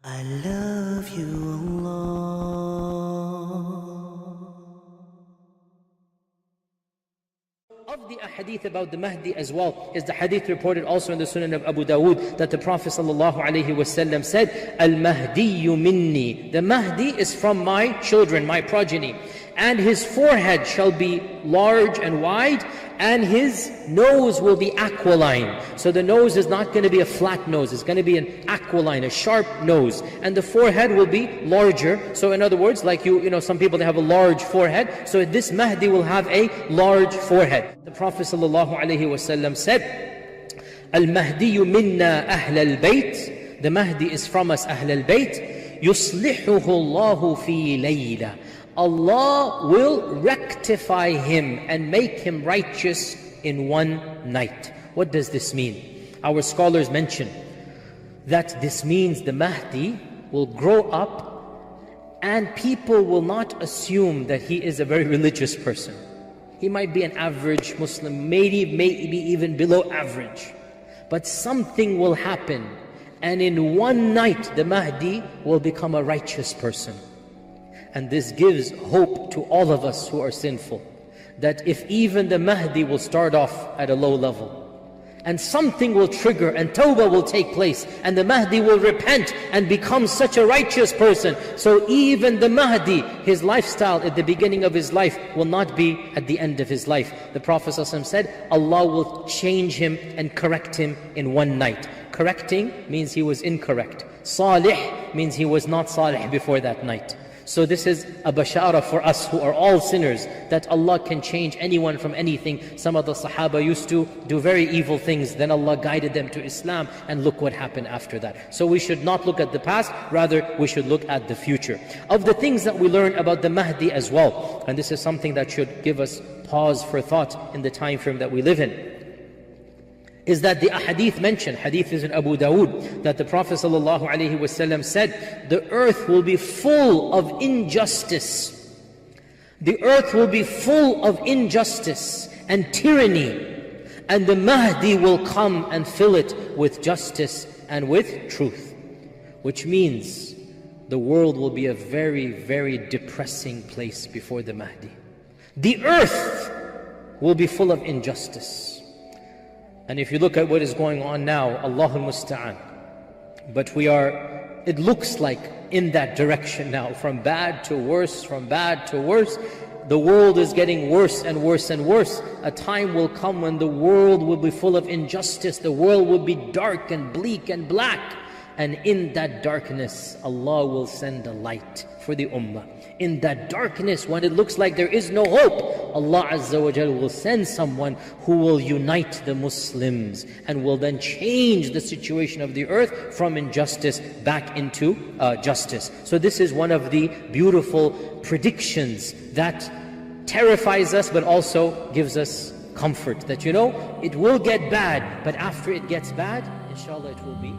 I love you, Allah. Of the ahadith about the Mahdi as well is the hadith reported also in the Sunan of Abu Dawood that the Prophet ﷺ said, Al-Mahdiyu minni. The Mahdi is from my children, my progeny. And his forehead shall be large and wide, and his nose will be aquiline. So the nose is not going to be a flat nose, it's going to be an aquiline, a sharp nose. And the forehead will be larger. So in other words, like you know, some people they have a large forehead. So this Mahdi will have a large forehead. The Prophet ﷺ said, Al-Mahdiyu minna ahl al-bayt. The Mahdi is from us, ahl al-bayt. Yuslihuhu Allahu fi layla. Allah will rectify him and make him righteous in one night. What does this mean? Our scholars mention that this means the Mahdi will grow up and people will not assume that he is a very religious person. He might be an average Muslim, maybe even below average. But something will happen, and in one night the Mahdi will become a righteous person. And this gives hope to all of us who are sinful, that if even the Mahdi will start off at a low level, and something will trigger and tawbah will take place, and the Mahdi will repent and become such a righteous person. So even the Mahdi, his lifestyle at the beginning of his life will not be at the end of his life. The Prophet ﷺ said, Allah will change him and correct him in one night. Correcting means he was incorrect. Salih means he was not salih before that night. So this is a bashara for us who are all sinners, that Allah can change anyone from anything. Some of the Sahaba used to do very evil things, then Allah guided them to Islam, and look what happened after that. So we should not look at the past, rather we should look at the future. Of the things that we learn about the Mahdi as well, and this is something that should give us pause for thought in the time frame that we live in, is that the ahadith mentioned, hadith is in Abu Dawood, that the Prophet ﷺ said, the earth will be full of injustice. The earth will be full of injustice and tyranny, and the Mahdi will come and fill it with justice and with truth. Which means the world will be a very, very depressing place before the Mahdi. The earth will be full of injustice. And if you look at what is going on now, Allahul Musta'an. But we are, it looks like in that direction now, from bad to worse, from bad to worse. The world is getting worse and worse and worse. A time will come when the world will be full of injustice. The world will be dark and bleak and black. And in that darkness, Allah will send a light for the ummah. In that darkness, when it looks like there is no hope, Allah Azza wa Jal will send someone who will unite the Muslims and will then change the situation of the earth from injustice back into justice. So this is one of the beautiful predictions that terrifies us but also gives us comfort, that you know, it will get bad, but after it gets bad, inshallah it will be